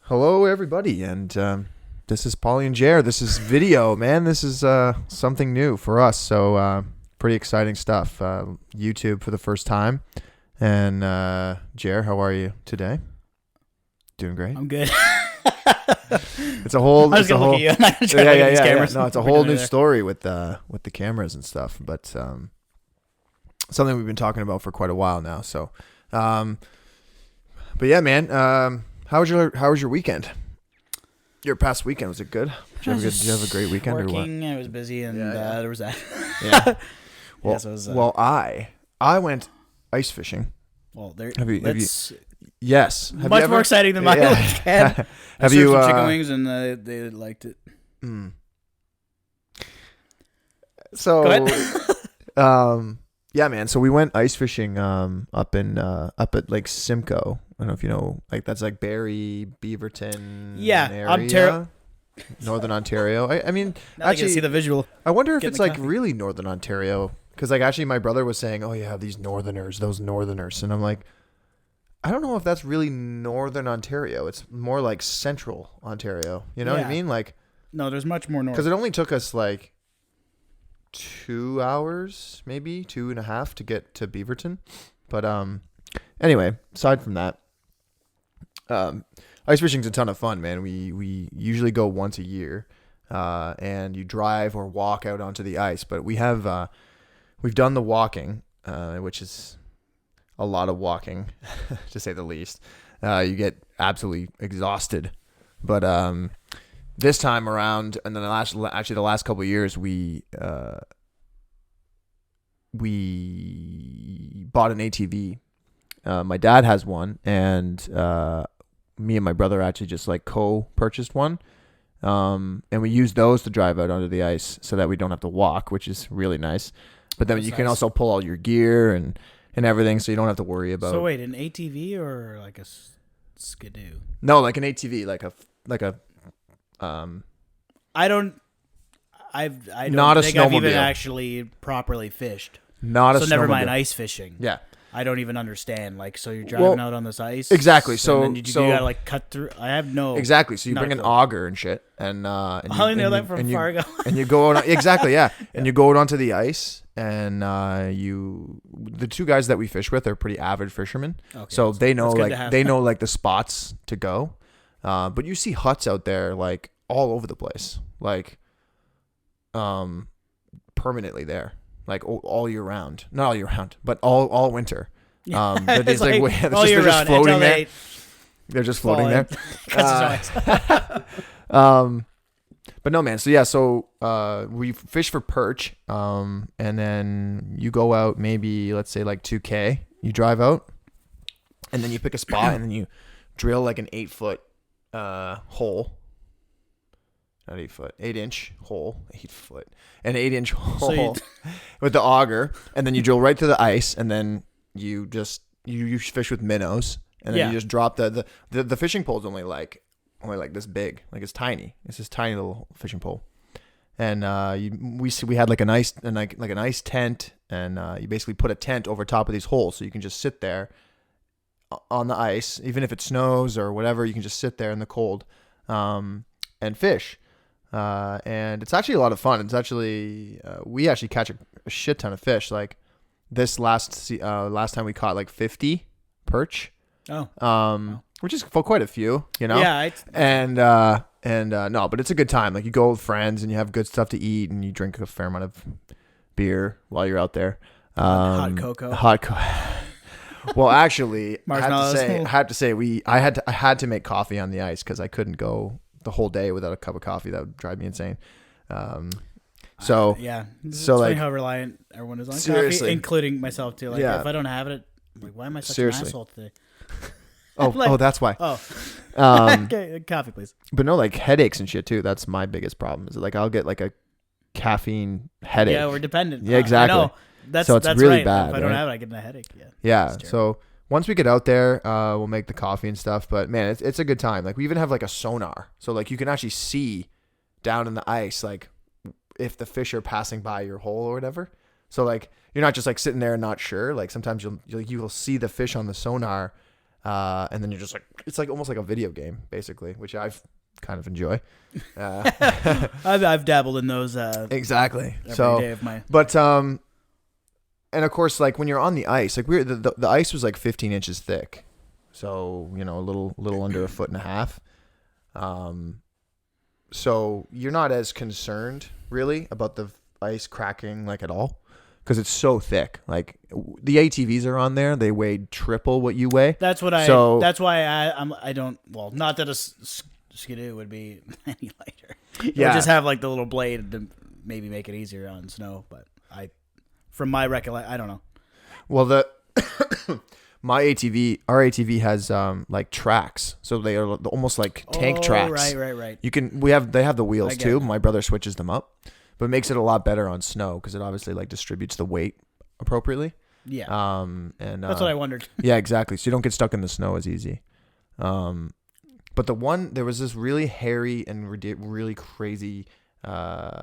Hello, everybody, and this is paulie&jer. This is video, man. This is something new for us, so pretty exciting stuff. YouTube for the first time, and Jer, how are you today? Doing great. I'm good. It's a whole. I was gonna look at you. I'm not gonna try to look at these cameras. No, it's a whole new story with the cameras and stuff, but something we've been talking about for quite a while now. So, but yeah, man. How was your weekend? Your past weekend, was it good? Did you have a great weekend working, or what? I was busy, and there was that. Yeah. Well, yes, it was, I went ice fishing. Well, there. Have you? Yes. Have Much you ever, more exciting than my weekend. Have you? Some chicken wings, and they liked it. Mm. So, go ahead. Yeah, man. So we went ice fishing up at Lake Simcoe. I don't know if you know, like that's like Barrie, Beaverton, area. Ontario, Northern Ontario. I mean, now actually, I can see the visual. I wonder if it's like really Northern Ontario, because like actually my brother was saying, oh yeah, those Northerners, and I'm like, I don't know if that's really Northern Ontario. It's more like Central Ontario. You know what I mean? Like, no, there's much more north. Because it only took us like 2 hours, maybe 2.5 to get to Beaverton. But anyway, aside from that, ice fishing's a ton of fun, man. We usually go once a year, and you drive or walk out onto the ice. But we've done the walking, which is a lot of walking, to say the least. You get absolutely exhausted. But this time around, and then the last couple of years, we bought an ATV. My dad has one, and me and my brother actually just like co-purchased one. And we use those to drive out onto the ice so that we don't have to walk, which is really nice. But then you can also pull all your gear and everything, so you don't have to worry about. So wait, an ATV or like a skidoo? No, like an ATV, like a. I don't not think a I've even snowmobile. actually properly fished. Not a so snowmobile. never mind ice fishing. Yeah. I don't even understand. Like, so you're driving out on this ice. Exactly. So then you gotta like cut through. I have no. Exactly. So you bring an auger and shit, and I only know that from Fargo. And you go out, exactly, yeah. And you go out onto the ice, and the two guys that we fish with are pretty avid fishermen, so they know like the spots to go. But you see huts out there like all over the place, like permanently there. Like all year round, not all year round, but all winter. They're just like, they're just floating there. They're just floating there. But no, man. So yeah, we fish for perch, and then you go out maybe, let's say like 2K. You drive out, and then you pick a spot, and then you drill like an 8-foot hole. Not 8 foot, 8-inch hole, 8 foot, an 8-inch hole with the auger, and then you drill right through the ice, and then you fish with minnows, and then you just drop the fishing pole's only like this big, like it's tiny. It's this tiny little fishing pole, and we had like an ice tent, and you basically put a tent over top of these holes, so you can just sit there on the ice, even if it snows or whatever. You can just sit there in the cold, and fish. And it's actually a lot of fun. It's actually we actually catch a shit ton of fish. Like this last time we caught like 50 perch. Which is quite a few, you know. Yeah. No, but it's a good time. Like you go with friends and you have good stuff to eat and you drink a fair amount of beer while you're out there. Hot cocoa. Well, actually, I marshmallows. have to say I had to make coffee on the ice because I couldn't go the whole day without a cup of coffee. That would drive me insane. It's funny how reliant everyone is on coffee, including myself too. Like if I don't have it, I'm like, why am I such an asshole today? That's why. Okay, coffee, please. But no, like headaches and shit too. That's my biggest problem. Is like I'll get like a caffeine headache. Yeah, we're dependent. Yeah, exactly. I know. That's really bad. If I don't have it, I get a headache. Yeah. So once we get out there, we'll make the coffee and stuff. But man, it's a good time. Like we even have like a sonar, so like you can actually see down in the ice, like if the fish are passing by your hole or whatever. So like you're not just like sitting there and not sure. Like sometimes you'll see the fish on the sonar, And then you're just like, it's like almost like a video game, basically, which I've kind of enjoy. I've dabbled in those. Exactly. Every day of my. But and of course, like when you're on the ice, like the ice was like 15 inches thick, so a little under a foot and a half. So you're not as concerned really about the ice cracking like at all. Because it's so thick. Like the ATVs are on there, they weigh triple what you weigh. That's what that's why I don't. Well, not that a skidoo would be any lighter. Yeah, just have like the little blade to maybe make it easier on snow. But from my recollection, I don't know. Well, our ATV has like tracks, so they are almost like tank tracks. Right. They have the wheels too. My brother switches them up. But it makes it a lot better on snow because it obviously like distributes the weight appropriately. Yeah. And that's what I wondered. Yeah, exactly. So you don't get stuck in the snow as easy. But there was this really hairy and really crazy,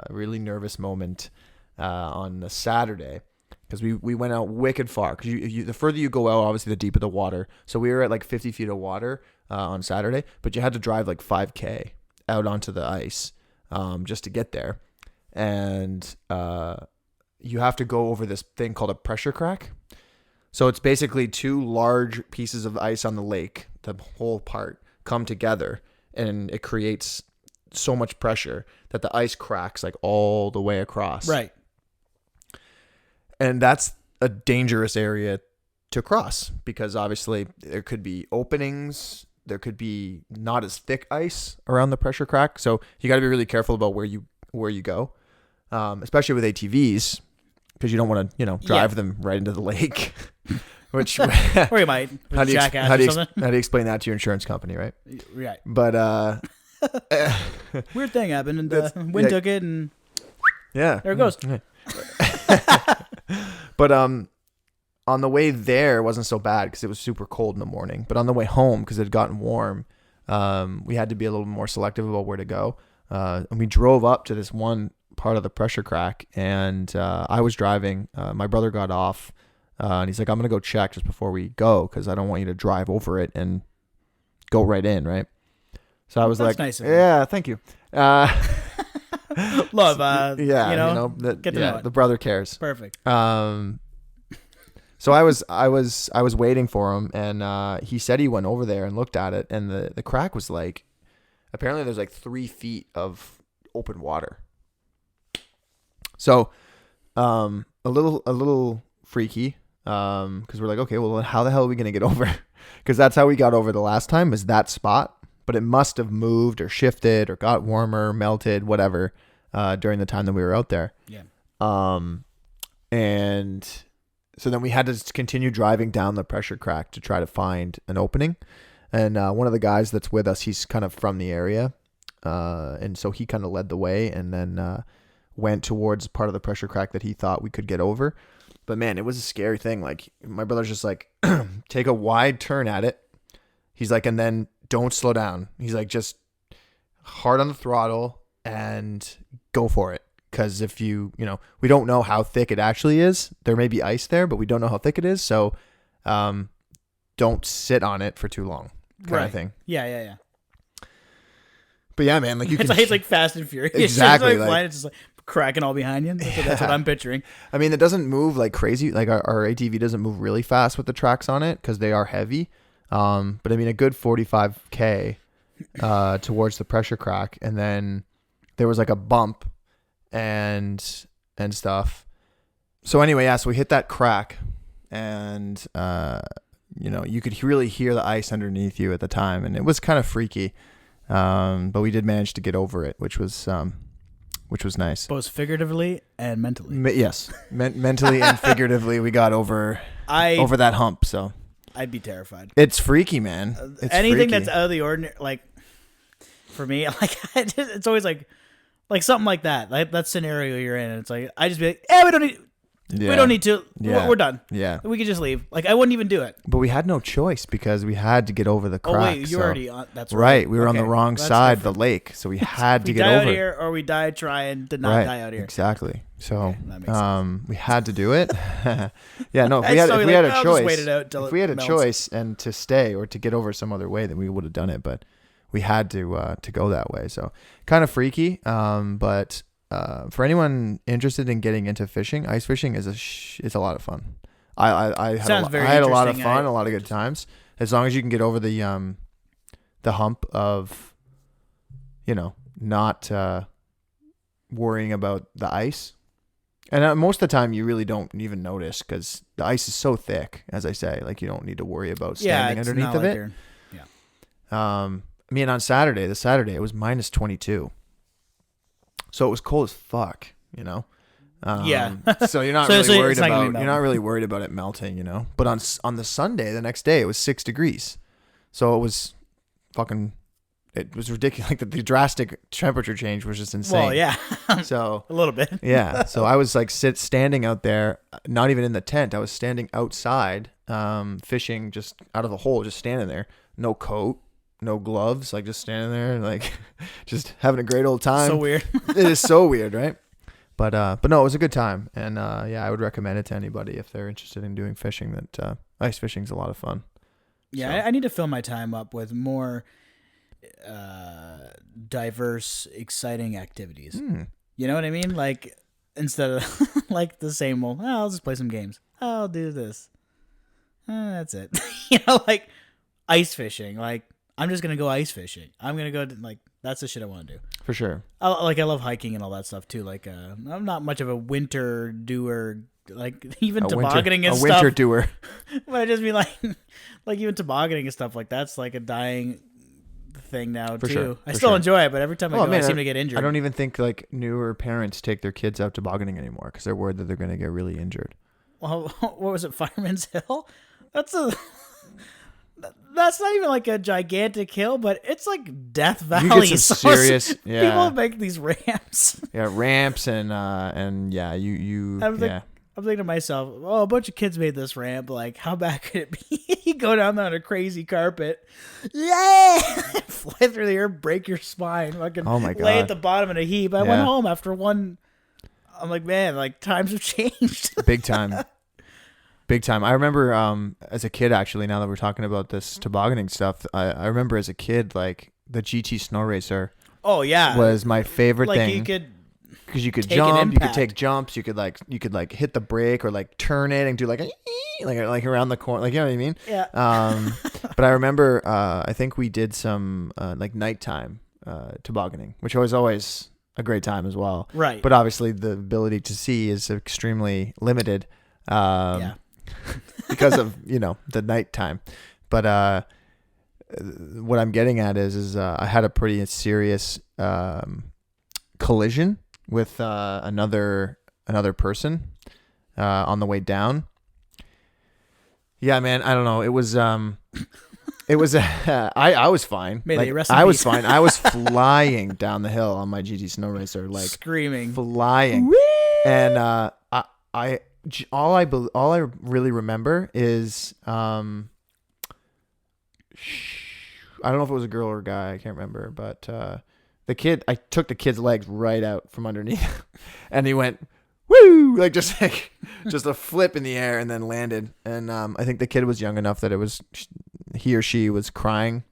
really nervous moment on the Saturday because we went out wicked far. Because the further you go out, obviously the deeper the water. So we were at like 50 feet of water on Saturday, but you had to drive like 5K out onto the ice just to get there. And you have to go over this thing called a pressure crack. So it's basically two large pieces of ice on the lake, the whole part, come together, and it creates so much pressure that the ice cracks like all the way across. Right. And that's a dangerous area to cross because obviously there could be openings, there could be not as thick ice around the pressure crack. So you got to be really careful about where you go. Especially with ATVs, because you don't want to, drive them right into the lake. Which or you might how do you explain that to your insurance company, right? Right. But weird thing happened, and wind took it, and there it goes. But on the way there, it wasn't so bad because it was super cold in the morning. But on the way home, because it had gotten warm, we had to be a little more selective about where to go. And we drove up to this one part of the pressure crack, and I was driving. My brother got off, and he's like, I'm gonna go check just before we go because I don't want you to drive over it and go right in, right? So I was That's like, nice of yeah, thank you. Love, the brother cares. Perfect. So I was waiting for him, and he said he went over there and looked at it, and the crack was like, apparently there's like 3 feet of open water. So, a little freaky, because we're like, okay, well, how the hell are we going to get over? Because that's how we got over the last time, is that spot, but it must have moved or shifted or got warmer, melted, whatever, during the time that we were out there. Yeah. And so then we had to continue driving down the pressure crack to try to find an opening. And one of the guys that's with us, he's kind of from the area, and so he kind of led the way, and then went towards part of the pressure crack that he thought we could get over. But man, it was a scary thing. Like my brother's just like, take a wide turn at it. He's like, and then don't slow down. He's like, just hard on the throttle and go for it. Because if we don't know how thick it actually is. There may be ice there, but we don't know how thick it is. So don't sit on it for too long, kind of thing. Yeah. But yeah, man, like it's like Fast and Furious. Exactly. It's just like cracking all behind you. That's what I'm picturing. I mean, it doesn't move like crazy. Like our ATV doesn't move really fast with the tracks on it because they are heavy. But I mean, a good 45K towards the pressure crack, and then there was like a bump and stuff. So anyway, yeah, so we hit that crack, and you could really hear the ice underneath you at the time, and it was kind of freaky. But we did manage to get over it, which was nice. Both figuratively and mentally. Yes, mentally and figuratively, we got over that hump. So I'd be terrified. It's freaky, man. It's anything freaky. that's out of the ordinary. Like for me, like it's always like something like that. Like that scenario you're in. It's like I just be like, we don't need. Yeah. We don't need to. Yeah. We're done. Yeah. We could just leave. Like, I wouldn't even do it. But we had no choice because we had to get over the crack. Oh, wait, you're already on. That's right. Right. We were on the Okay, wrong that's side different. of the lake, so we had to We get die over out it. here, or we die trying to not die out here. Exactly. So Okay, that makes sense. we had to do it. Yeah, no, if I'd we had, still if be we like, had a I'll just choice, wait it out till if it we had a melts. choice and to stay or to get over some other way, then we would have done it. But we had to go that way. So kind of freaky. But for anyone interested in getting into fishing, ice fishing is it's a lot of fun. I had a lot of fun, a lot of good times. As long as you can get over the hump of, not worrying about the ice. And most of the time you really don't even notice because the ice is so thick, as I say, like you don't need to worry about standing underneath of it. I mean, on Saturday, it was minus 22. So it was cold as fuck, Yeah. So you're not really worried about it melting, But on the Sunday, the next day, it was 6 degrees. So it was ridiculous. Like the drastic temperature change was just insane. Well, yeah. So a little bit. yeah. So I was like standing out there, not even in the tent. I was standing outside, fishing just out of the hole, just standing there. No coat, no gloves, like just standing there, like just having a great old time. So weird. It is so weird, right? But no, it was a good time, and I would recommend it to anybody if they're interested in doing fishing. That ice fishing is a lot of fun. Yeah, So. I need to fill my time up with more diverse, exciting activities. You know what I mean? Like instead of like the same old, I'll just play some games. I'll do this. That's it. Like ice fishing. Like I'm just gonna go ice fishing. I'm gonna go that's the shit I want to do. For sure. I love hiking and all that stuff too. Like I'm not much of a winter doer. Like even tobogganing and stuff. A winter doer. But I just mean like even tobogganing and stuff like that's like a dying thing now For too. sure. I still enjoy it, but every time I go, I seem to get injured. I don't even think like newer parents take their kids out tobogganing anymore because they're worried that they're going to get really injured. Well, what was it? Fireman's Hill? That's not even like a gigantic hill, but it's like Death Valley. You get some serious, yeah. People make these ramps. Yeah, ramps and yeah, I'm thinking to myself, a bunch of kids made this ramp. Like, how bad could it be? You go down there on a crazy carpet, yeah, fly through the air, break your spine, fucking oh my God. lay at the bottom in a heap. I went home after one. I'm like, man, like times have changed. Big time. Big time. I remember as a kid, actually, now that we're talking about this tobogganing stuff, I remember as a kid, like the GT Snow Racer. Oh yeah, was my favorite thing. Like you could. Because you could jump, you could take jumps, you could hit the brake or like turn it and do like around the corner, like you know what I mean? Yeah. But I remember I think we did some like nighttime tobogganing, which was always a great time as well. Right. But obviously the ability to see is extremely limited. Because of the nighttime. But what I'm getting at is I had a pretty serious collision with another person on the way down. Yeah, man, I don't know. It was I was fine. I was fine. I was flying down the hill on my GT Snow Racer, like screaming, flying. Whee! And all I really remember is I don't know if it was a girl or a guy, I can't remember, but I took the kid's legs right out from underneath and he went woo, like just a flip in the air and then landed. And I think the kid was young enough that he or she was crying,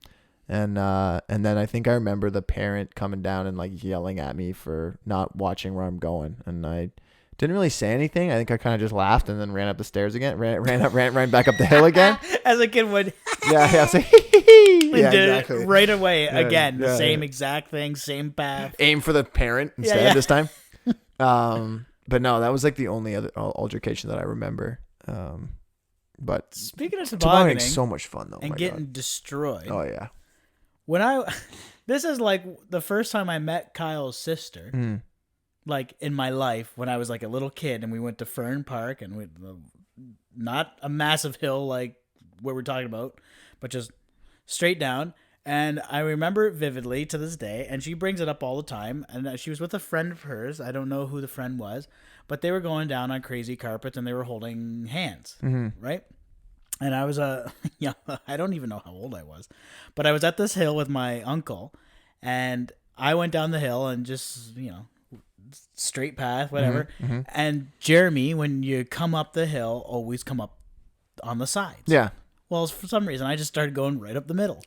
and then I think I remember the parent coming down and like yelling at me for not watching where I'm going, and I didn't really say anything. I think I kind of just laughed and then ran up the stairs again, ran back up the hill again. As a kid would. Yeah, I was like, yeah, exactly. Right away, again, the same exact thing, same path. Aim for the parent instead this time. But no, that was like the only other altercation that I remember. But speaking of tobogganing, so much fun though, and getting destroyed. Oh yeah. This is like the first time I met Kyle's sister. Like in my life when I was like a little kid, and we went to Fern Park, and not a massive hill like what we're talking about, but just straight down. And I remember it vividly to this day, and she brings it up all the time. And she was with a friend of hers. I don't know who the friend was, but they were going down on crazy carpets and they were holding hands, Mm-hmm. right? And I was yeah, I don't even know how old I was, but I was at this hill with my uncle, and I went down the hill and just straight path, whatever. Mm-hmm. And Jeremy, when you come up the hill, always come up on the sides. Yeah. Well, for some reason, I just started going right up the middle.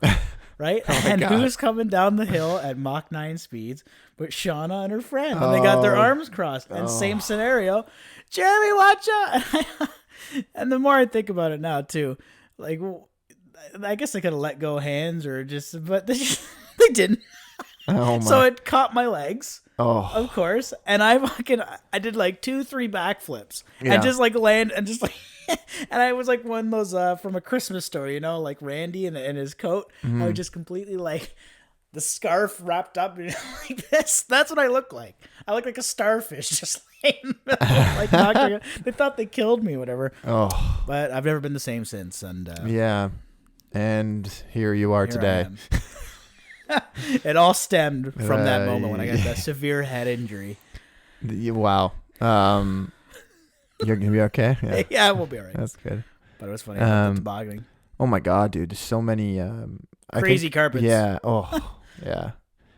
Right? Oh and God. who's coming down the hill at Mach 9 speeds but Shauna and her friend. And they got their arms crossed. And same scenario. Jeremy, watch out. And the more I think about it now, too, like, I guess I could have let go hands or just, but they didn't. Oh my. So it caught my legs. Oh. Of course. And I did like 2-3 backflips Yeah. and just like land and just like, and I was like one of those from A Christmas Story, like Randy and his coat. Mm-hmm. I was just completely like the scarf wrapped up like this. That's what I look like. I look like a starfish, just like knocking. They thought they killed me, whatever. Oh. But I've never been the same since. And Yeah. And here you are here today. It all stemmed from that moment when I got that severe head injury. Wow. You're gonna be okay. Yeah. Yeah, we'll be all right. That's good. But it was funny. The tobogganing. Oh my God, dude! There's so many Crazy carpets. Yeah. Oh, yeah.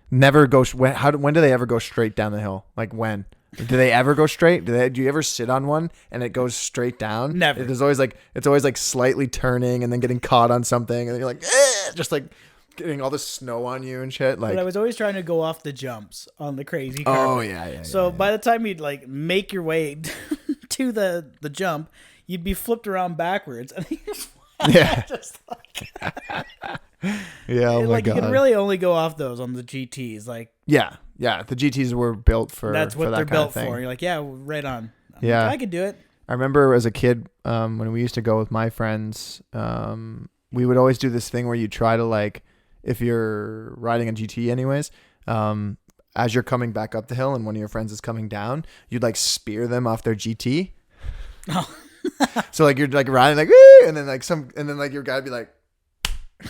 Never go. When do they ever go straight down the hill? Like when? Do they ever go straight? Do you ever sit on one and it goes straight down? Never. It's always like slightly turning and then getting caught on something and then you're like, just like getting all the snow on you and shit. Like, but I was always trying to go off the jumps on the crazy carpet. oh yeah. So by the time you'd like make your way to the jump, you'd be flipped around backwards, and yeah. just like, Yeah. Oh my like God. you can really only go off those on the GTs. Like Yeah. The GTs were built for that's what for that they're kind built of thing. for. You're like, yeah, right on. Yeah. Like, I could do it. I remember as a kid, when we used to go with my friends, we would always do this thing where you try to like, if you're riding a GT anyways, as you're coming back up the hill and one of your friends is coming down, you'd like spear them off their GT. Oh. So like you're like riding like, woo! And then like your guy'd be like,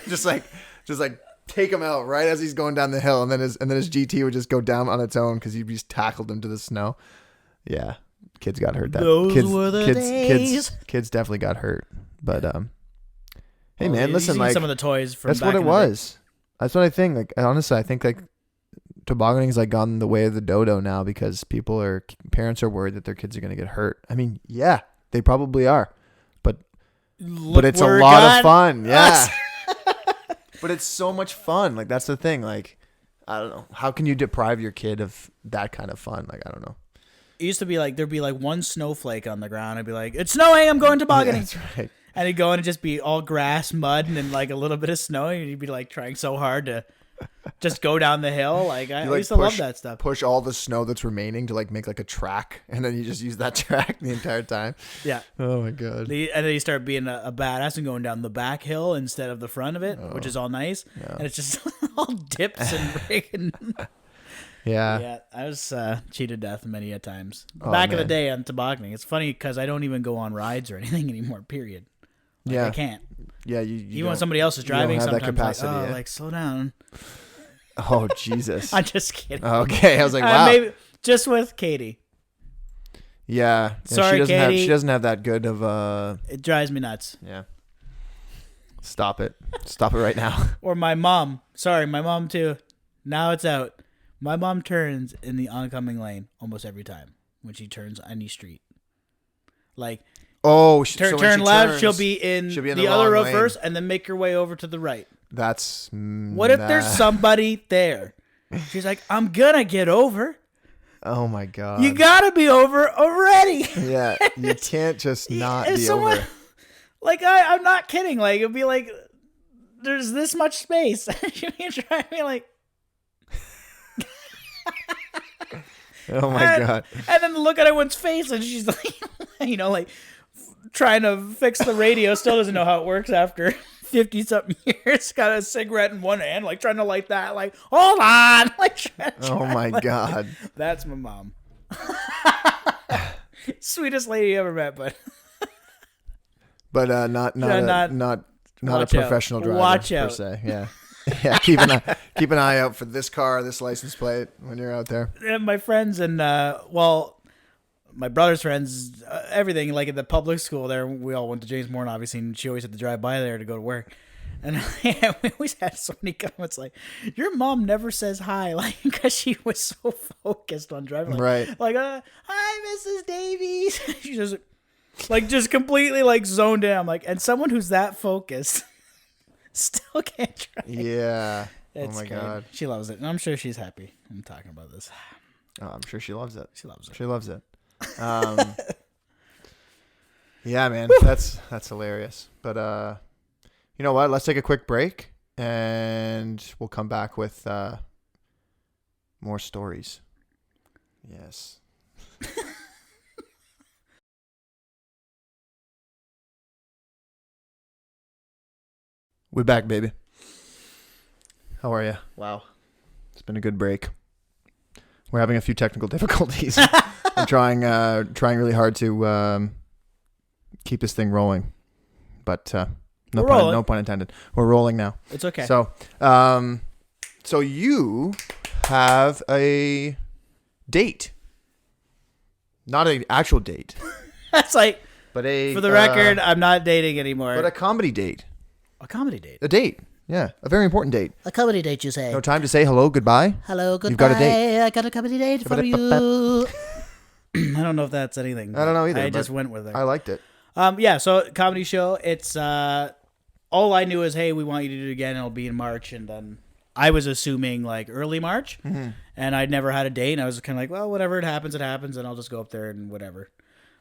just like take him out right as he's going down the hill, and then his GT would just go down on its own because you just tackled him to the snow. Yeah, kids got hurt. Kids definitely got hurt. But hey man, listen, like some of the toys from that's back what it in the was. That's what I think. Like honestly, I think like tobogganing's like gone the way of the dodo now because parents are worried that their kids are gonna get hurt. I mean, yeah, they probably are, but it's a lot of fun. Yeah. But it's so much fun. Like that's the thing. Like I don't know. How can you deprive your kid of that kind of fun? Like I don't know. It used to be like there'd be like one snowflake on the ground. I'd be like, "It's snowing. I'm going tobogganing." Yeah, that's right. And he'd go in and just be all grass, mud, and then like a little bit of snow. And he'd be like trying so hard to just go down the hill. Like I used to love that stuff. Push all the snow that's remaining to like make like a track, and then you just use that track the entire time. Yeah. Oh my God. And then you start being a badass and going down the back hill instead of the front of it, which is all nice. Yeah. And it's just all dips and breaking. Yeah. Yeah, I was cheated death many a times. Oh, Back in the man. day on tobogganing. It's funny because I don't even go on rides or anything anymore, period. Like, Yeah. I can't. Yeah. You Even when don't- somebody else is you don't driving, have that sometimes capacity, like, yeah. like, slow down. Oh Jesus. I'm just kidding. Okay. I was like, wow. Maybe just with Katie. Yeah. Sorry, Katie. She doesn't have that good of It drives me nuts. Yeah. Stop it. Stop it right now. Or my mom. Sorry, my mom too. Now it's out. My mom turns in the oncoming lane almost every time when she turns any street. Like Oh, turn left, she'll be in she'll be in the the other wrong road lane. first, and then make your way over to the right. That's What if there's somebody there? She's like, I'm gonna get over. Oh my God. You gotta be over already. Yeah, you can't just not If be someone- over. Like I'm not kidding. Like it'd be like there's this much space. She'd be trying to be like, Oh my God. and then look at everyone's face, and she's like, like trying to fix the radio. Still doesn't know how it works after 50-something years. Got a cigarette in one hand, like trying to light that. Like, hold on. Like, Oh my God. that's my mom. Sweetest lady you ever met, but But not a Watch professional out. driver Watch per out. se. Yeah. Yeah, keep an eye out for this car, this license plate when you're out there. and my friends and my brother's friends, everything, like at the public school there, we all went to James Morton, obviously, and she always had to drive by there to go to work. And we always had so many comments like, your mom never says hi, like, because she was so focused on driving. Like, Right. Like, hi, Mrs. Davies. She just completely, like, zoned in. I'm like, and someone who's that focused still can't drive. Yeah. It's oh my great. God. She loves it. And I'm sure she's happy. I'm talking about this. Oh, I'm sure she loves it. She loves it. She loves it. Yeah, man, that's hilarious. But you know what? Let's take a quick break, and we'll come back with more stories. Yes. We're back, baby. How are you? Wow, it's been a good break. We're having a few technical difficulties. I'm trying really hard to keep this thing rolling, but no pun intended. We're rolling now. It's okay. So, so you have a date, not an actual date, That's like, but for the record, I'm not dating anymore. but a comedy date. A comedy date. A date. Yeah, a very important date. A comedy date, you say? No time to say hello, goodbye. Hello, goodbye. You've got a date. I got a comedy date for you. I don't know if that's anything. I don't know either. I but just went with it. I liked it. Yeah, so comedy show. It's all I knew is, hey, we want you to do it again. It'll be in March, and then I was assuming like early March, and I'd never had a date, and I was kind of like, well, whatever it happens, and I'll just go up there and whatever.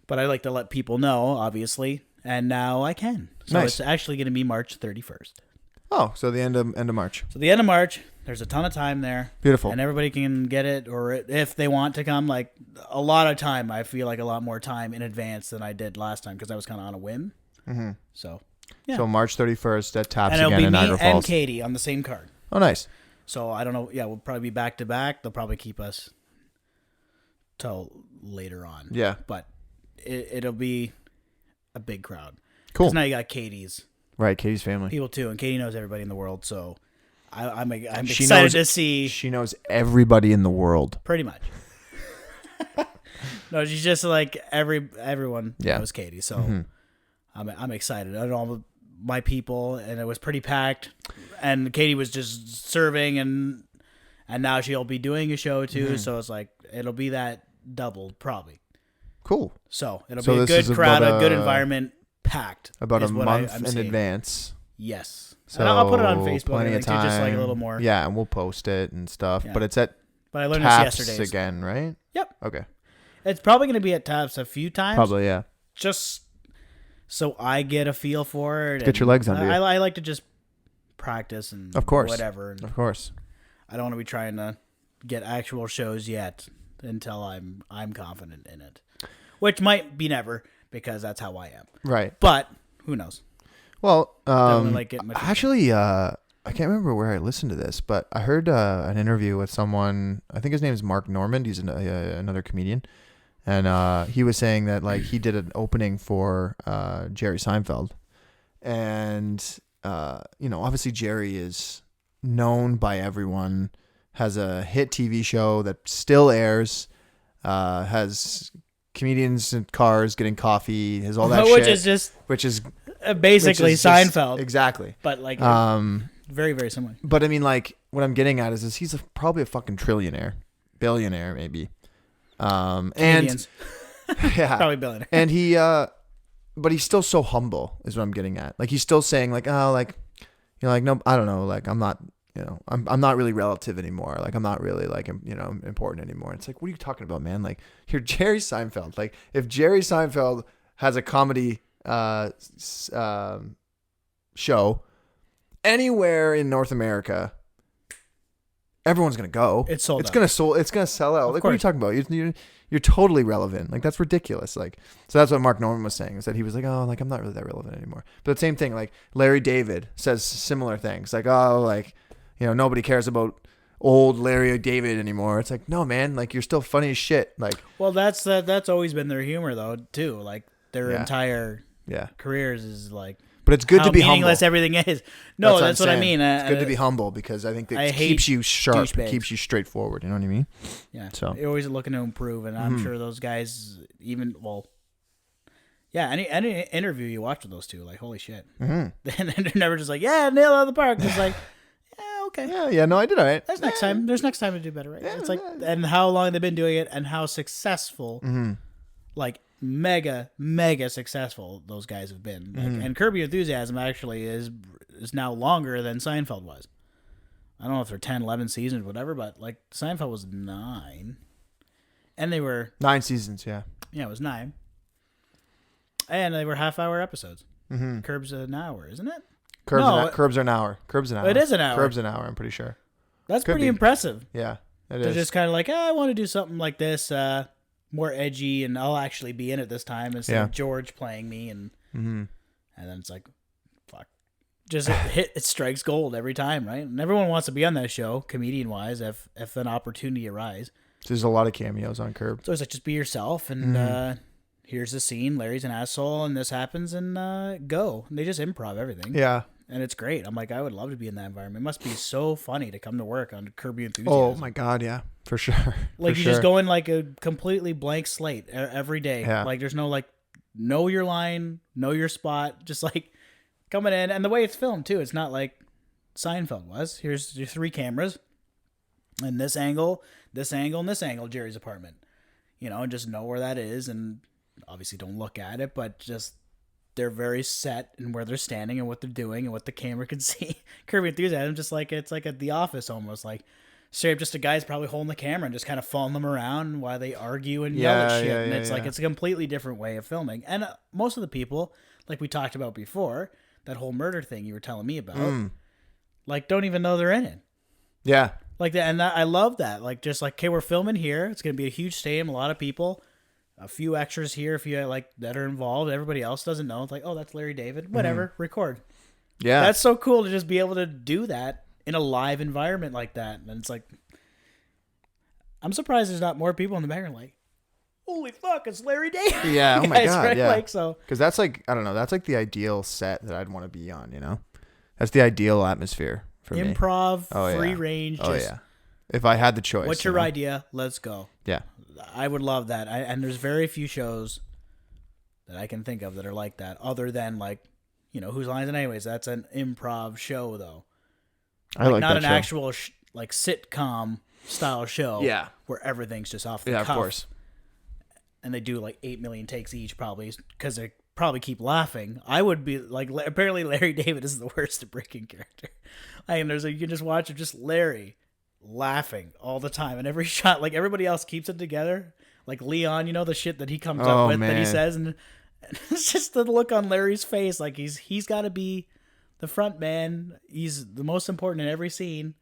But I like to let people know, obviously, and now I can. So Nice. It's actually going to be March 31st. Oh, so the end of March. So the end of March, there's a ton of time there. Beautiful. And everybody can get it, or if they want to come, like a lot of time. I feel like a lot more time in advance than I did last time because I was kind of on a whim. Mm-hmm. So, yeah. So March 31st at Taps And it'll again be in me Niagara Falls. and Katie on the same card. Oh, nice. So I don't know. Yeah, we'll probably be back to back. They'll probably keep us till later on. Yeah. But it'll be a big crowd. Cool. Because now you got Katie's Right, Katie's family. people too, and Katie knows everybody in the world. So I'm She excited knows- to see. She knows everybody in the world. Pretty much. No, she's just like everyone Yeah. knows Katie, so I'm excited. I know my people, and it was pretty packed. And Katie was just serving, and now she'll be doing a show too. So it's like it'll be that doubled probably. Cool. So it'll So be a this good is crowd, about a good a- environment, packed. About a is what month I'm in seeing. advance. Yes, So and I'll put it on Facebook. Plenty I of think, too, time. just like a little more. Yeah, and we'll post it and stuff. Yeah. But it's at But I learned Taps this yesterday. again, right? Yep, Okay. it's probably going to be at Taps a few times. Probably, yeah. Just so I get a feel for it. Get your legs under you. I like to just practice and Of course. whatever. And Of course. I don't want to be trying to get actual shows yet until I'm confident in it, which might be never because that's how I am. Right. But who knows? Well, Definitely like getting my feet actually, I can't remember where I listened to this, but I heard an interview with someone. I think his name is Mark Normand. He's another comedian, and he was saying that like he did an opening for Jerry Seinfeld, and obviously Jerry is known by everyone, has a hit TV show that still airs, has comedians in cars getting coffee, has all that which shit, is just which is basically which is just- Seinfeld, exactly. but like very very similar. But I mean, like, what I'm getting at is he's probably a fucking trillionaire, billionaire maybe, Canadians. and yeah, Probably billionaire. and he, but he's still so humble, is what I'm getting at. Like, he's still saying like, oh, like, like, no, I don't know, like, I'm not, I'm not really relative anymore. Like, I'm not really like, important anymore. It's like, what are you talking about, man? Like, you're Jerry Seinfeld. Like, if Jerry Seinfeld has a comedy show anywhere in North America, everyone's gonna go. It's sold It's out. gonna sell out. Like, what are you course. talking about? You're totally relevant. Like, that's ridiculous. Like, so that's what Mark Norman was saying, is that he was like, oh, like, I'm not really that relevant anymore. But the same thing, like, Larry David says similar things. Like, oh, like, nobody cares about old Larry David anymore. It's like, no, man, like, you're still funny as shit. Like, Well, that's always been their humor though too. Like their Yeah. entire yeah. careers is like But it's good how to be meaningless humble. everything is. No, that's what I I'm mean. saying. It's good to be humble because I think I it hate keeps you sharp. It douchebags. keeps you straightforward. You know what I mean? Yeah. So You're always looking to improve, and I'm sure those guys yeah, any interview you watch with those two, like, holy shit. And they're never just like, yeah, nail it out of the park. It's like, yeah, okay. yeah, no, I did all right. There's next time. There's next time to do better, right? It's like, and how long they've been doing it, and how successful, like mega successful those guys have been. Like, and Curb Your Enthusiasm actually is now longer than Seinfeld was. I don't know if they're 10, 11 seasons, whatever, but like Seinfeld was 9, and they were 9 seasons. Yeah. it was 9, and they were half-hour episodes. Curb's an hour, isn't it? Curbs are an hour. Curbs an hour. It is an hour. Curbs an hour. I'm pretty sure. That's Could pretty be. impressive. Yeah, it They're is. just kind of like, I want to do something like this, more edgy, and I'll actually be in it this time instead of George playing me, and and then it's like, fuck, just it strikes gold every time, right? And everyone wants to be on that show, comedian wise, if an opportunity arises. There's a lot of cameos on Curb. So it's like, just be yourself, and here's the scene. Larry's an asshole, and this happens, and go. And they just improv everything. Yeah. And it's great. I'm like, I would love to be in that environment. It must be so funny to come to work on Curb Your Enthusiasm. Oh my God, yeah, for sure. Like, For you sure. just go in like a completely blank slate every day. Yeah. Like, there's no, like, know your line, know your spot. Just, like, coming in. And the way it's filmed, too, it's not like Seinfeld was. Here's your 3 cameras. And this angle, and this angle, Jerry's apartment. You know, and just know where that is. And obviously don't look at it, but just... they're very set in where they're standing and what they're doing and what the camera can see. Curb Your Enthusiasm, just like it's like at The Office almost. Like, straight up just a guy's probably holding the camera and just kind of following them around while they argue and yell at shit. And it's like, it's a completely different way of filming. And most of the people, like we talked about before, that whole murder thing you were telling me about, like, don't even know they're in it. Yeah. Like that. And I love that. Like, just like, okay, we're filming here. It's going to be a huge stadium, a lot of people. A few extras here, if you like, that are involved. Everybody else doesn't know. It's like, oh, that's Larry David. Whatever, record. Yeah, that's so cool to just be able to do that in a live environment like that. And it's like, I'm surprised there's not more people in the background like, holy fuck, it's Larry David. Yeah, oh my God, right? yeah. Like, so, because that's like, I don't know, that's like the ideal set that I'd want to be on. You know, that's the ideal atmosphere for me. improv, Oh, free yeah. range. Oh just, yeah. If I had the choice. what's your idea? Let's go. Yeah. I would love that. And there's very few shows that I can think of that are like that, other than like, you know, Whose Lines It Anyways? That's an improv show, though. I like not that an show. actual like sitcom style show. Yeah. Where everything's just off the Yeah, cuff. of course. And they do like 8 million takes each, probably, because they probably keep laughing. I would be like, apparently Larry David is the worst at breaking character. And you can just watch it, just Larry laughing all the time, and every shot, like, everybody else keeps it together, like Leon, you know, the shit that he comes up with, that he says, and it's just the look on Larry's face, like he's got to be the front man, he's the most important in every scene.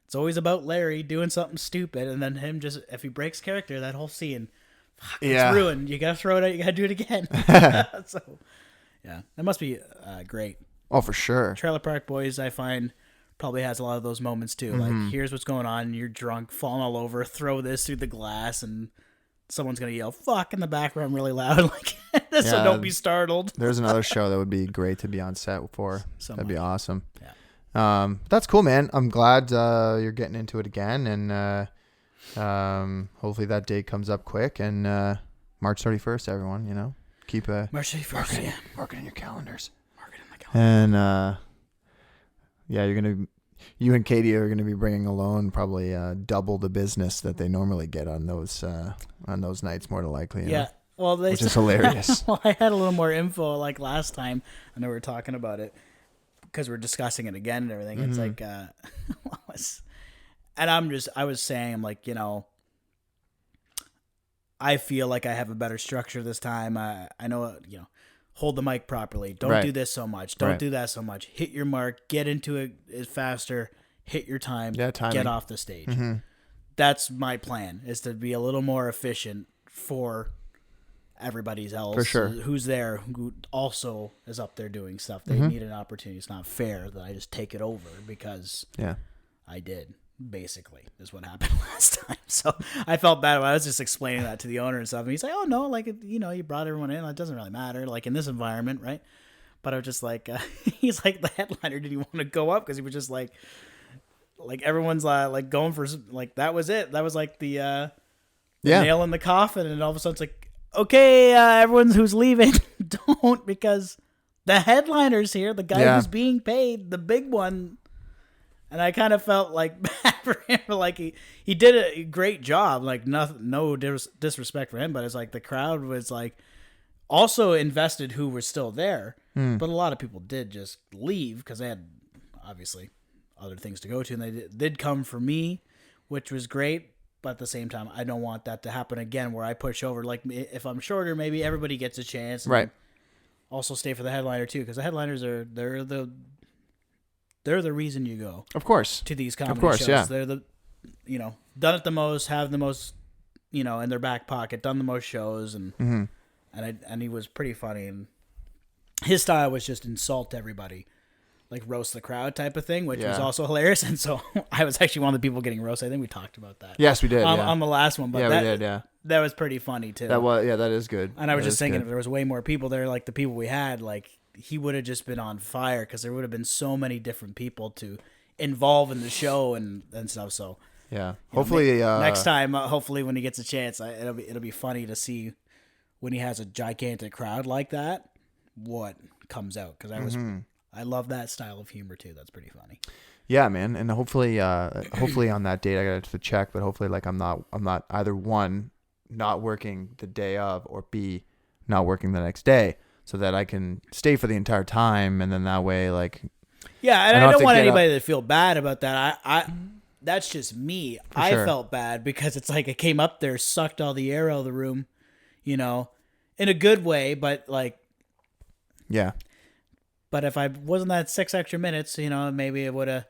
It's always about Larry doing something stupid, and then him just, if he breaks character, that whole scene, fuck, it's ruined. You gotta throw it out, you gotta do it again. So yeah, that must be great. Oh, for sure. Trailer Park Boys, I find, probably has a lot of those moments too. Like, here's what's going on, you're drunk, falling all over, throw this through the glass, and someone's gonna yell "fuck" in the background really loud, like, so don't be startled. There's another show that would be great to be on set for. That'd be awesome. Yeah. That's cool, man. I'm glad you're getting into it again, and hopefully that date comes up quick. And March 31st, everyone, you know, keep March 31st, mark it in your calendars. Mark it in my calendar. And yeah, you and Katie are gonna be bringing alone probably double the business that they normally get on those nights, more than likely. You know? Well, which is hilarious. Well, I had a little more info like last time. I know we were talking about it because we're discussing it again and everything. It's like, and I was saying, I'm like, you know, I feel like I have a better structure this time. I know, you know, hold the mic properly. Don't do this so much. Don't do that so much. Hit your mark. Get into it faster. Hit your time. Timing. Get off the stage. That's my plan, is to be a little more efficient for everybody else. For sure. Who's there, who also is up there doing stuff. They need an opportunity. It's not fair that I just take it over because I did. Basically, is what happened last time. So I felt bad. I was just explaining that to the owner and stuff. And he's like, "Oh no, like, you know, you brought everyone in. It doesn't really matter. Like, in this environment, right?" But I was just like, he's like the headliner didn't want to go up because he was just like everyone's like going for like that was it. That was like the nail in the coffin, and all of a sudden it's like, okay, everyone who's leaving, don't, because the headliner's here, the guy who's being paid, the big one. And I kind of felt like bad for him, but like he did a great job. Like no disrespect for him, but it's like the crowd was like also invested who were still there. But a lot of people did just leave because they had obviously other things to go to, and they did come for me, which was great. But at the same time, I don't want that to happen again where I push over. Like if I'm shorter, maybe everybody gets a chance. And right. Also stay for the headliner too, because the headliners they're the reason you go. Of course. To these comedy shows. Yeah. They're the, done it the most, have the most, in their back pocket, done the most shows, and and he was pretty funny, and his style was just insult everybody, like roast the crowd type of thing, which was also hilarious. And so I was actually one of the people getting roasted. I think we talked about that. Yes, we did. On the last one, but we did. Yeah, that was pretty funny too. That is good. And I was just thinking, if there was way more people there, like the people we had, like he would have just been on fire because there would have been so many different people to involve in the show and stuff. So yeah, hopefully next time, hopefully when he gets a chance, it'll be funny to see when he has a gigantic crowd like that, what comes out, because I love that style of humor too. That's pretty funny. Yeah, man, and hopefully on that date I got to check, but hopefully like I'm not either one not working the day of or B not working the next day, so that I can stay for the entire time, and then that way like and I don't want anybody to feel bad about that. I that's just me. I felt bad because it's like I came up there, sucked all the air out of the room, in a good way, but like But if I wasn't that 6 extra minutes, maybe it would have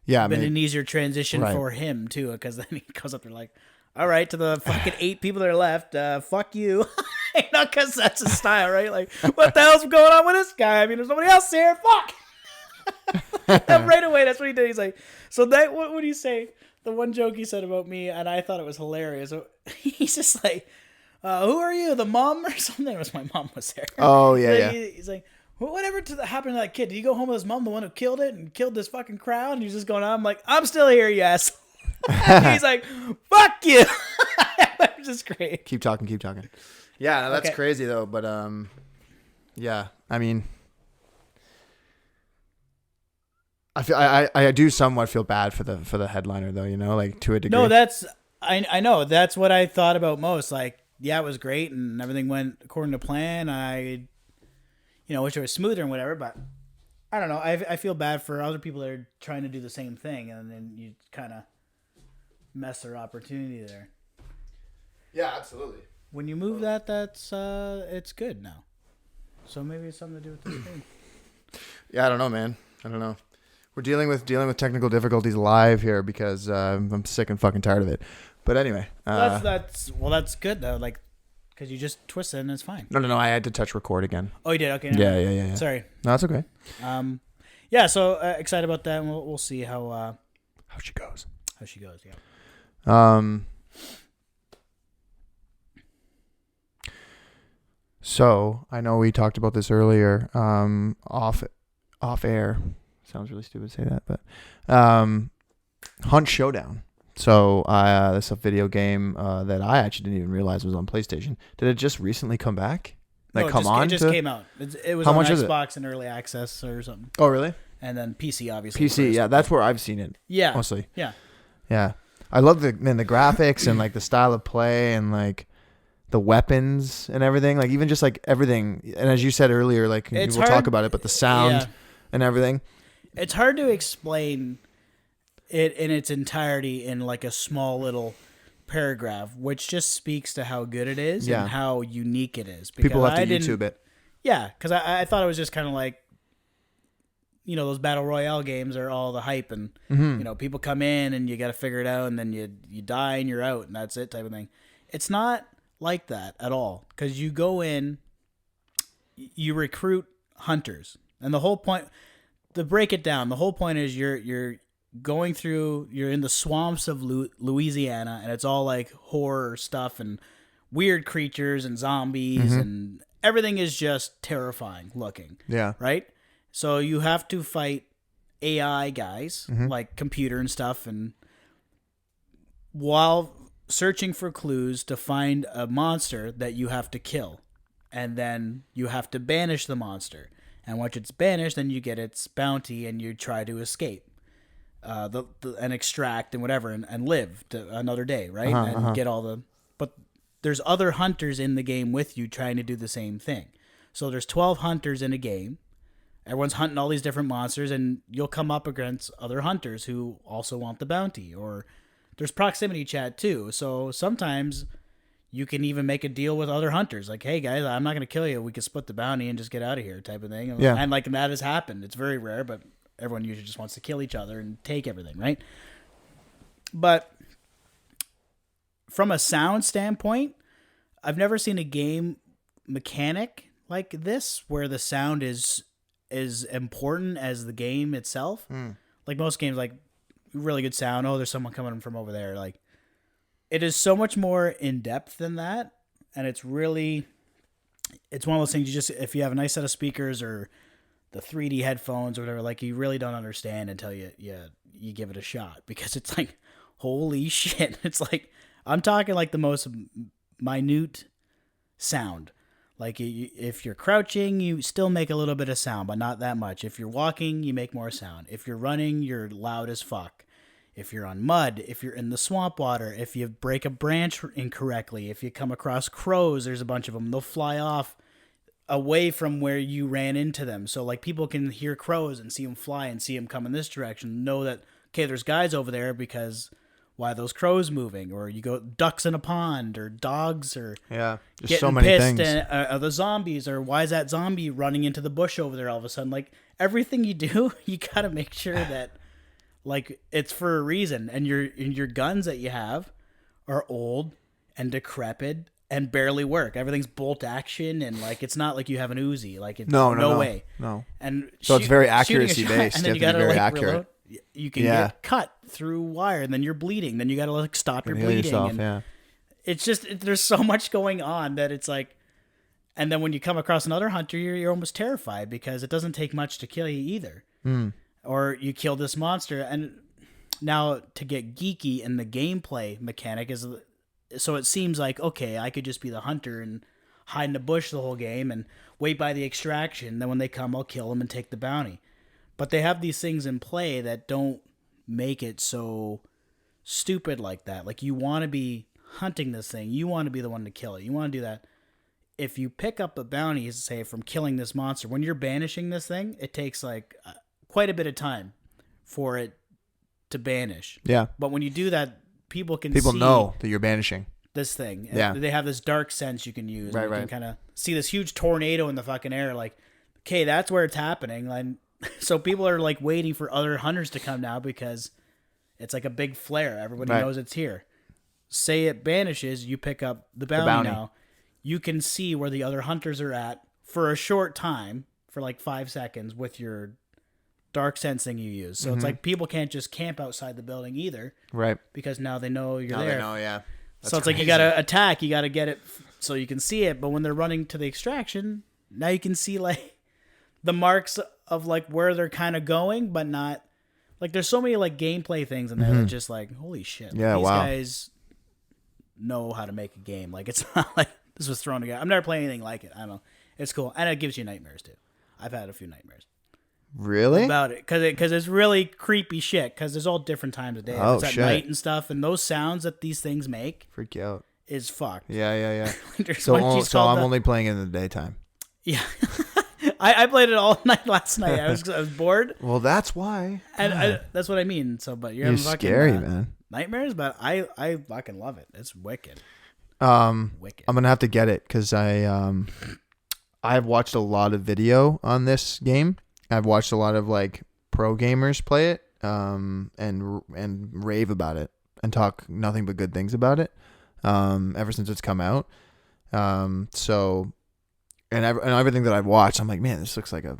been an easier transition for him too, because then he goes up there like, all right, to the fucking 8 people that are left, fuck you. Because that's his style, right? Like, what the hell's going on with this guy? I mean, there's nobody else here. Fuck. And right away, that's what he did. He's like, so that, what would you say? The one joke he said about me, and I thought it was hilarious. So he's just like, who are you, the mom or something? It was my mom was there. Oh, yeah, He's like, whatever happened to that kid? Did he go home with his mom, the one who killed it and killed this fucking crowd? And he's just going on. I'm like, I'm still here, yes. He's like, fuck you. It was just great. Keep talking. Yeah, that's crazy though. But yeah, I mean, I do somewhat feel bad for the headliner though. Like to a degree. No, that's I know that's what I thought about most. Like, yeah, it was great and everything went according to plan. I wish it was smoother and whatever, but I don't know. I feel bad for other people that are trying to do the same thing, and then you kind of mess their opportunity there. Yeah, absolutely. When you move that's it's good now. So maybe it's something to do with this thing. Yeah, I don't know, man. I don't know. We're dealing with technical difficulties live here because I'm sick and fucking tired of it. But anyway, that's good though. Like, because you just twist it and it's fine. No. I had to touch record again. Oh, you did? Okay. Yeah. Sorry. No, that's okay. Yeah. So excited about that, and we'll see how she goes. Yeah. So I know we talked about this earlier. Off air. Sounds really stupid to say that, but Hunt Showdown. So this is a video game that I actually didn't even realize was on PlayStation. Did it just recently come back? Like it just came out. It was on Xbox in early access or something. Oh, really? And then PC, obviously. PC, yeah, that's where I've seen it. Yeah, mostly. Yeah. I love the graphics and like the style of play and like the weapons and everything. Like even just like everything. And as you said earlier, like we'll talk about it, but the sound and everything. It's hard to explain it in its entirety in like a small little paragraph, which just speaks to how good it is and how unique it is. Because people have to YouTube it. Yeah, because I thought it was just kind of like, those battle royale games are all the hype and people come in and you got to figure it out and then you die and you're out and that's it type of thing. It's not like that at all, because you go in, you recruit hunters, and the whole point, to break it down, the whole point is you're going through, you're in the swamps of Louisiana, and it's all like horror stuff and weird creatures and zombies and everything is just terrifying looking. Yeah. Right? So you have to fight AI guys, like computer and stuff, and while searching for clues to find a monster that you have to kill. And then you have to banish the monster. And once it's banished, then you get its bounty and you try to escape. And extract and whatever and live to another day, right? And get all the... But there's other hunters in the game with you trying to do the same thing. So there's 12 hunters in a game. Everyone's hunting all these different monsters, and you'll come up against other hunters who also want the bounty. Or there's proximity chat too. So sometimes you can even make a deal with other hunters. Like, hey guys, I'm not going to kill you. We can split the bounty and just get out of here type of thing. Yeah. And like that has happened. It's very rare, but everyone usually just wants to kill each other and take everything, right? But from a sound standpoint, I've never seen a game mechanic like this where the sound is important as the game itself. Like most games, like really good sound. Oh, there's someone coming from over there. Like it is so much more in depth than that, and it's one of those things you just, if you have a nice set of speakers or the 3D headphones or whatever, like you really don't understand until you give it a shot, because it's like, holy shit. It's like, I'm talking like the most minute sound. Like if you're crouching, you still make a little bit of sound, but not that much. If you're walking, you make more sound. If you're running, you're loud as fuck. If you're on mud, if you're in the swamp water, if you break a branch incorrectly, if you come across crows, there's a bunch of them. They'll fly off away from where you ran into them. So like people can hear crows and see them fly and see them come in this direction. Know that, okay, there's guys over there because why are those crows moving? Or you go ducks in a pond, or dogs, or Yeah. There's getting so many pissed things. and the zombies, or why is that zombie running into the bush over there all of a sudden? Like everything you do, you got to make sure that like it's for a reason. And your guns that you have are old and decrepit and barely work. Everything's bolt action, and like it's not like you have an Uzi. Like it's no way. No. And So it's very shooting a accuracy shot, based. and then You you have to gotta be very like accurate. reload. You can Yeah. get cut through wire, and then you're bleeding. Then you gotta like stop your Heal bleeding. yourself, and yeah. it's just there's so much going on that it's like. And then when you come across another hunter, you're almost terrified, because it doesn't take much to kill you either. Or you kill this monster, and now to get geeky in the gameplay mechanic is, so it seems like, okay, I could just be the hunter and hide in the bush the whole game and wait by the extraction. Then when they come, I'll kill them and take the bounty. But they have these things in play that don't make it so stupid like that. Like you want to be hunting this thing. You want to be the one to kill it. You want to do that. If you pick up a bounty, say, from killing this monster, when you're banishing this thing, it takes like quite a bit of time for it to banish. Yeah. But when you do that, people see know that you're banishing this thing. Yeah. They have this dark sense you can use. Right, and you right. can kind of see this huge tornado in the fucking air. Like, okay, that's where it's happening. And so people are like waiting for other hunters to come now, because it's like a big flare. Everybody Right. knows it's here. Say it banishes, you pick up the bounty now. You can see where the other hunters are at for a short time, for like 5 seconds, with your dark sensing you use. So it's like people can't just camp outside the building either, Right. because now they know you're Now there. they know, yeah. So it's like you got to attack, you got to get it so you can see it. But when they're running to the extraction, now you can see like the marks of like where they're kind of going, but not like there's so many like gameplay things in there that just like, holy shit. Yeah, these wow. guys know how to make a game. Like it's not like this was thrown together. I've never played anything like it. I don't know. It's cool. And it gives you nightmares too. I've had a few nightmares Really? about it because it's really creepy shit, because there's all different times of day. Oh, It's at shit. night and stuff, and those sounds that these things make Freak you out. is fucked. Yeah. There's So, one she's so called I'm the- only playing in the daytime. Yeah. I played it all night last night. I was bored, Well, that's why. and that's what I mean. So, but you're You're having fucking, scary, man. nightmares, but I fucking love it. It's wicked. Wicked. I'm gonna have to get it because I've watched a lot of video on this game. I've watched a lot of like pro gamers play it, and rave about it and talk nothing but good things about it. Ever since it's come out. So, and everything that I've watched, I'm like, man, this looks like a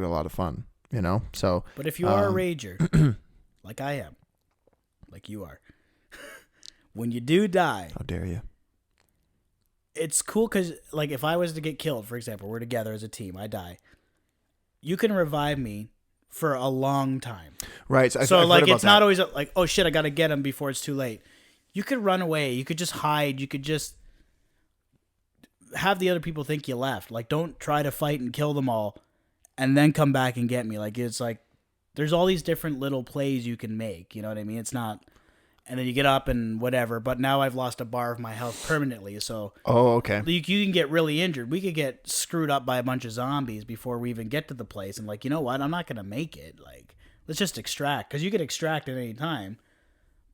lot of fun, you know? So, But if you are a rager, like I am, like you are, when you do die, how dare you? it's cool because, like, if I was to get killed, for example, we're together as a team, I die. You can revive me for a long time. Right. So like, it's not always like, oh shit, I got to get him before it's too late. You could run away. You could just hide. You could just have the other people think you left. Like, don't try to fight and kill them all and then come back and get me. Like, it's like, there's all these different little plays you can make. You know what I mean? It's not, and then you get up and whatever. But now I've lost a bar of my health permanently. So okay. you can get really injured. We could get screwed up by a bunch of zombies before we even get to the place. And like, you know what? I'm not going to make it. Like, let's just extract. Because you can extract at any time.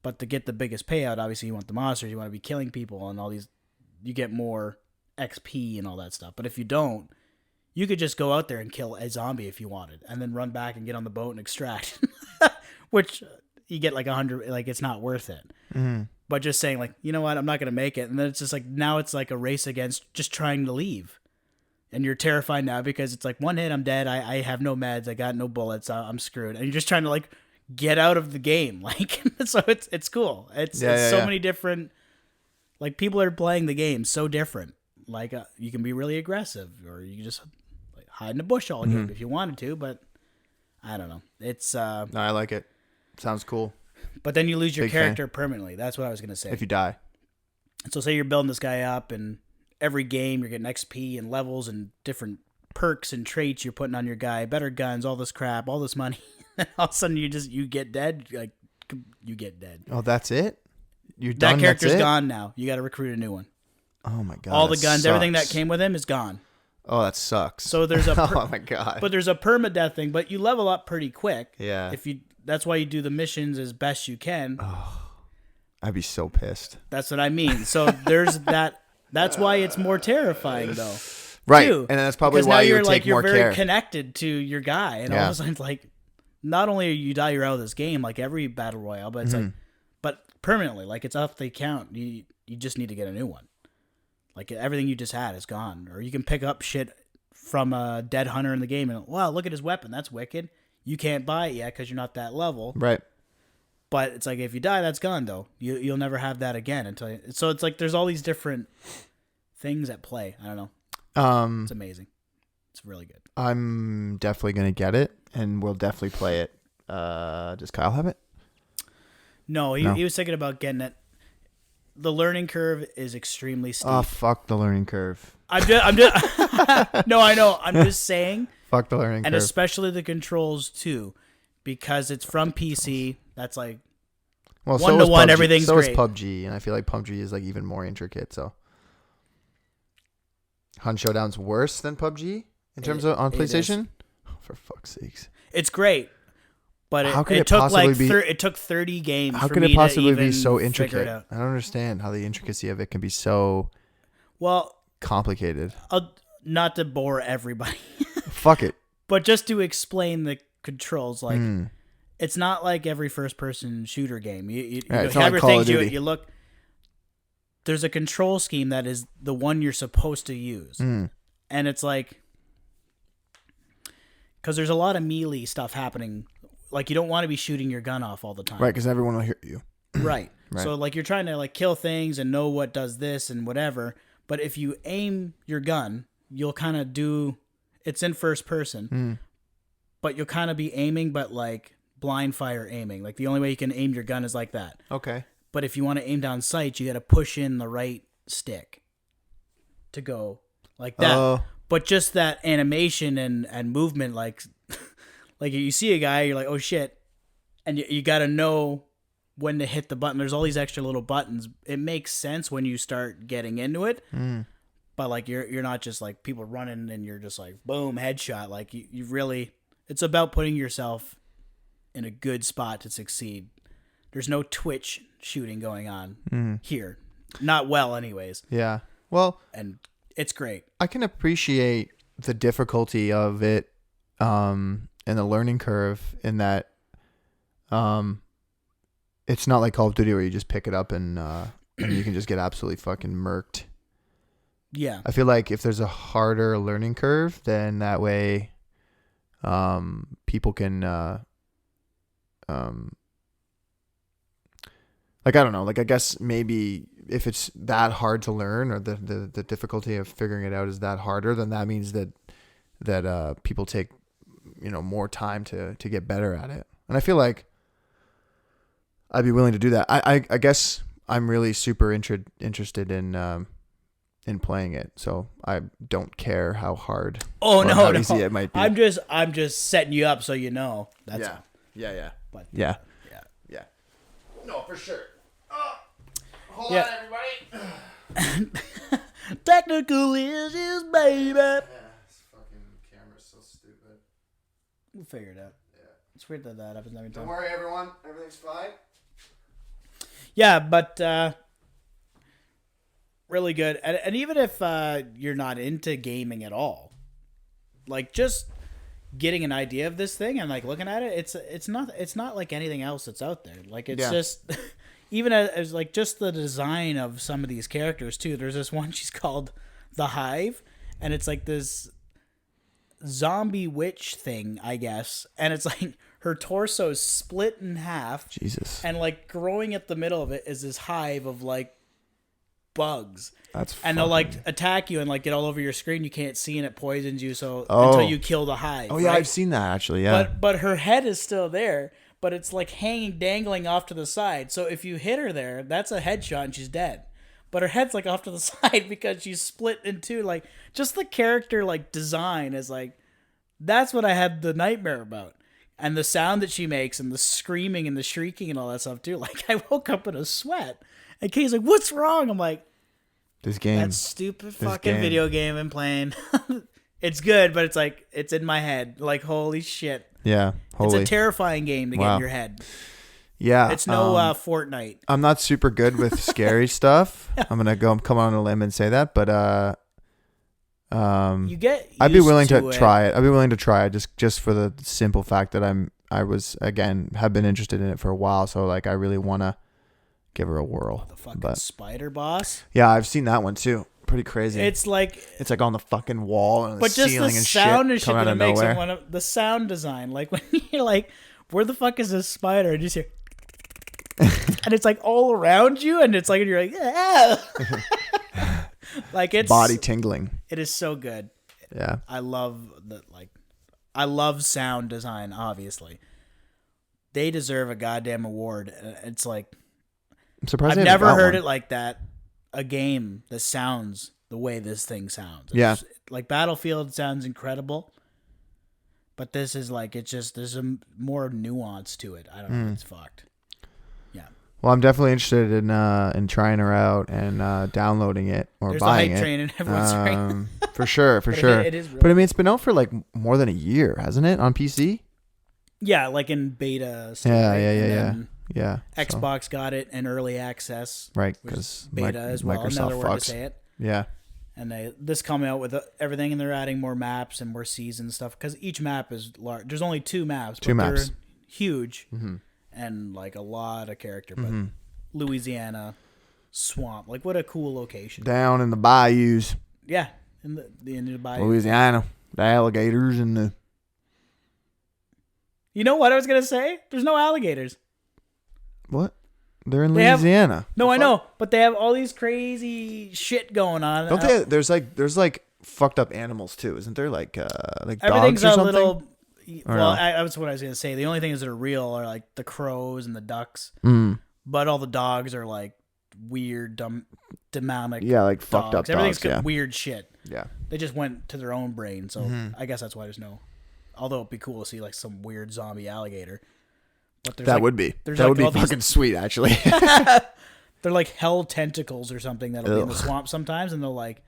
But to get the biggest payout, obviously you want the monsters. You want to be killing people and all these. You get more XP and all that stuff. But if you don't, you could just go out there and kill a zombie if you wanted. And then run back and get on the boat and extract. Which you get like 100. Like, it's not worth it. Mm-hmm. But just saying, like, you know what, I'm not going to make it. And then it's just like, now it's like a race against just trying to leave. And you're terrified now because it's like, one hit, I'm dead. I have no meds. I got no bullets. I'm screwed. And you're just trying to, like, get out of the game. Like, so it's cool. It's so many different, like, people are playing the game so different. Like, you can be really aggressive, or you can just like, hide in a bush all game if you wanted to. But I don't know. It's No, I like it. Sounds cool. But then you lose your character permanently. That's what I was going to say. If you die. So say you're building this guy up, and every game you're getting XP and levels and different perks and traits you're putting on your guy, better guns, all this crap, all this money. And all of a sudden you get dead. Like, you get dead. Oh, that's it? You're done? That character's gone now. You got to recruit a new one. Oh my God. All the guns, everything that came with him is gone. Oh, that sucks. So there's a oh my God. But there's a permadeath thing, but you level up pretty quick. Yeah. That's why you do the missions as best you can. Oh, I'd be so pissed. That's what I mean. So there's that. That's why it's more terrifying, though. Right, too. And that's probably why you take more care. You're very connected to your guy, and all of a sudden, like, not only are you die, you're out of this game, like every battle royale, but it's like, but permanently, like, it's off the count. You just need to get a new one. Like, everything you just had is gone, or you can pick up shit from a dead hunter in the game, and wow, look at his weapon. That's wicked. You can't buy it yet because you're not that level. Right. But it's like, if you die, that's gone, though. You'll never have that again until. So it's like there's all these different things at play. I don't know. It's amazing. It's really good. I'm definitely gonna get it, and we'll definitely play it. Does Kyle have it? No, he was thinking about getting it. The learning curve is extremely steep. Oh, fuck the learning curve. I'm just no, I know. I'm just saying. Fuck the learning curve. And especially the controls too, because it's from PC. That's like 1-to-1. Everything's great. So is great. PUBG, and I feel like PUBG is like even more intricate. So, Hunt Showdown's worse than PUBG in terms of on PlayStation. Oh, for fuck's sakes, it's great, but it took like it took 30 games. How for could me it possibly to even be so figure it intricate? out. I don't understand how the intricacy of it can be so complicated. Not to bore everybody. Fuck it. But just to explain the controls, like it's not like every first-person shooter game. You have your things. You look. There's a control scheme that is the one you're supposed to use, and it's like because there's a lot of melee stuff happening. Like, you don't want to be shooting your gun off all the time, right? Because everyone will hear you. Right. So like you're trying to like kill things and know what does this and whatever. But if you aim your gun, you'll kind of do. It's in first person, but you'll kind of be aiming, but like blind fire aiming. Like, the only way you can aim your gun is like that. Okay. But if you want to aim down sight, you got to push in the right stick to go like that. But just that animation and movement, like like you see a guy, you're like, oh shit, and you got to know when to hit the button. There's all these extra little buttons. It makes sense when you start getting into it. But like you're not just like people running and you're just like boom headshot. Like you really, it's about putting yourself in a good spot to succeed. There's no twitch shooting going on here, not well, anyways. Yeah, well, and it's great. I can appreciate the difficulty of it, and the learning curve in that, it's not like Call of Duty where you just pick it up and you can just get absolutely fucking murked. Yeah. I feel like if there's a harder learning curve, then that way people can Like, I don't know. Like, I guess maybe if it's that hard to learn, or the difficulty of figuring it out is that harder, then that means that people take, more time to get better at it. And I feel like I'd be willing to do that. I guess I'm really super interested in playing it, so I don't care how hard how easy it might be. I'm just setting you up so you know. That's all. Yeah. But, Yeah. No, for sure. Hold Yeah. on, everybody. Technical issues, baby. This fucking camera's so stupid. We'll figure it out. Yeah. It's weird that happens every time. Don't worry, everyone. Everything's fine. Yeah, but really good. And even if you're not into gaming at all, like just getting an idea of this thing and like looking at it, it's not like anything else that's out there. Like it's just even as like just the design of some of these characters too. There's this one, she's called the Hive, and it's like this zombie witch thing, I guess, and it's like her torso is split in half. Jesus. And like growing at the middle of it is this hive of like bugs. And they'll like attack you and like get all over your screen. You can't see, and it poisons you. So until you kill the hive. Oh yeah, right? I've seen that actually. Yeah. But her head is still there, but it's like dangling off to the side. So if you hit her there, that's a headshot and she's dead. But her head's like off to the side because she's split in two. Like just the character like design is like, that's what I had the nightmare about. And the sound that she makes and the screaming and the shrieking and all that stuff too. Like I woke up in a sweat. And Kay's like, "What's wrong?" I'm like, this game. that stupid fucking video game I'm playing. It's good, but it's like, it's in my head. Like, holy shit. Yeah. It's a terrifying game to get in your head. Yeah. It's no Fortnite. I'm not super good with scary stuff. I'm going to come on a limb and say that, but you get I'd be willing to to try it. I'd be willing to try it just for the simple fact that have been interested in it for a while, so like I really want to give her a whirl. The fucking spider boss. Yeah, I've seen that one too. Pretty crazy. It's like on the fucking wall and but the just ceiling the and sound shit and shit coming that out it of makes nowhere. the sound design. Like when you're like, where the fuck is this spider? And you just hear and it's like all around you, and it's like, and you're like, ah. Like it's body tingling. It is so good. Yeah. I love I love sound design, obviously. They deserve a goddamn award. It's like, I'm surprised I've never heard it like that. A game that sounds the way this thing sounds. Yeah. Like Battlefield sounds incredible, but this is like, it's just, there's a more nuance to it. I don't know. It's fucked. Yeah. Well, I'm definitely interested in trying her out and downloading it or There's buying the hype it. train and everyone's right. For sure. It is really But I mean, it's been out for like more than a year, hasn't it, on PC? Yeah, like in beta. Stuff, Yeah, right? Yeah. Xbox got it in early access. Right, which is because beta as well. Microsoft Another word fucks. to say it. Yeah. And this coming out with everything, and they're adding more maps and more season stuff because each map is large. There's only two maps. They're huge and like a lot of character. But Louisiana swamp, like what a cool location. Down in the bayous. Yeah, in the bayou. Louisiana, the alligators and the. You know what I was gonna say? There's no alligators. What? They're in Louisiana. No, I know, but they have all these crazy shit going on. Don't they? There's like fucked up animals too, isn't there? Like everything's dogs or a something? little. Well, no? that's what I was gonna say. The only things that are real are like the crows and the ducks, but all the dogs are like weird, demonic. Yeah, like fucked up Everything's dogs. Yeah. weird shit. Yeah. They just went to their own brain, so I guess that's why there's no. Although it'd be cool to see like some weird zombie alligator. But that would be. That like would be all fucking sweet, actually. They're like hell tentacles or something that'll be in the swamp sometimes, and they'll like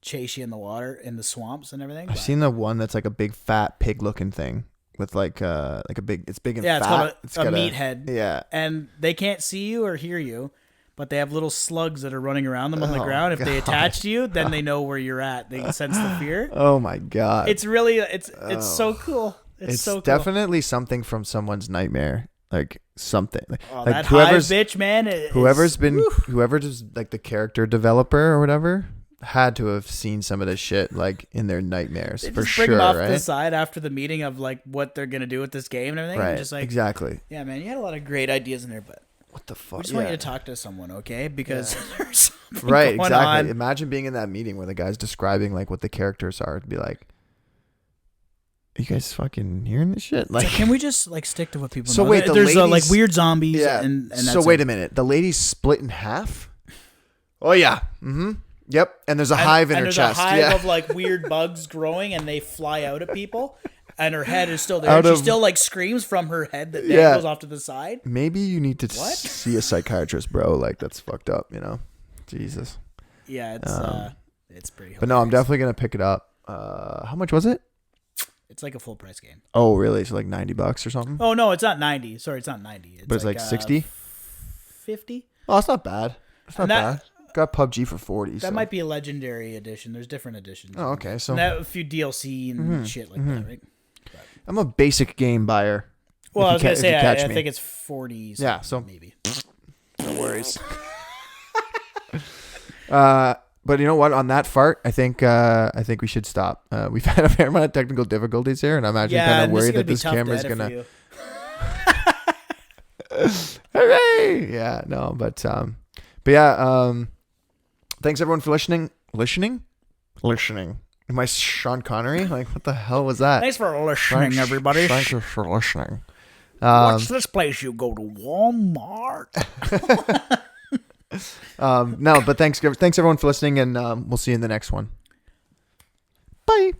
chase you in the water in the swamps and everything. I've seen the one that's like a big fat pig looking thing with like a big. It's big and fat. It's called a meathead. Yeah, and they can't see you or hear you, but they have little slugs that are running around them on the ground. If they attach to you, then they know where you're at. They can sense the fear. Oh my god! It's really it's so cool. It's so cool. Definitely something from someone's nightmare. Like something like that whoever's hive bitch, man. Whoever's like the character developer or whatever had to have seen some of this shit like in their nightmares they for just sure. Bring them off right? the side after the meeting of like what they're gonna do with this game and everything. Right. And just like, exactly. yeah, man, you had a lot of great ideas in there, but what the fuck? We just want you to talk to someone, okay? Because there's something Right, going exactly. on. Imagine being in that meeting where the guy's describing like what the characters are. It'd be like, are you guys fucking hearing this shit? Like, So can we just like stick to what people So know? wait, the there's like ladies- weird zombies. yeah. And that's So wait a minute. The lady's split in half? Oh yeah. Mm-hmm. Yep. And there's a hive in her there's chest. a hive Yeah. of like weird bugs growing, and they fly out at people. And her head is still there. Out And she of- still like screams from her head that Yeah. goes off to the side. Maybe you need to What? see a psychiatrist, bro. Like that's fucked up, you know? Jesus. Yeah, it's pretty. But no, I'm hilarious. definitely gonna pick it up. How much was it? It's like a full price game. Oh, really? So like $90 or something? Oh no, it's not 90. Sorry, it's not 90. But it's like 60? 50. Oh, that's not bad. That's not And that- bad. Got PUBG for 40. That so. might be a legendary edition. There's different editions. Oh, okay. So And that, a few DLC and shit like that, right? I'm a basic game buyer. Well, I was If you gonna say if you catch I me. think it's 40. Yeah, so- maybe. No worries. But you know what? On that fart, I think we should stop. We've had a fair amount of technical difficulties here, and I'm actually kind of and worried this that this is gonna be camera's tough to gonna. edit for you. Hooray! Yeah, no, but yeah. Thanks everyone for listening. Listening. Am I Sean Connery? Like, what the hell was that? Thanks for listening, everybody. Thank you for listening. What's this place you go to? Walmart. No, but thanks everyone for listening, and we'll see you in the next one. Bye.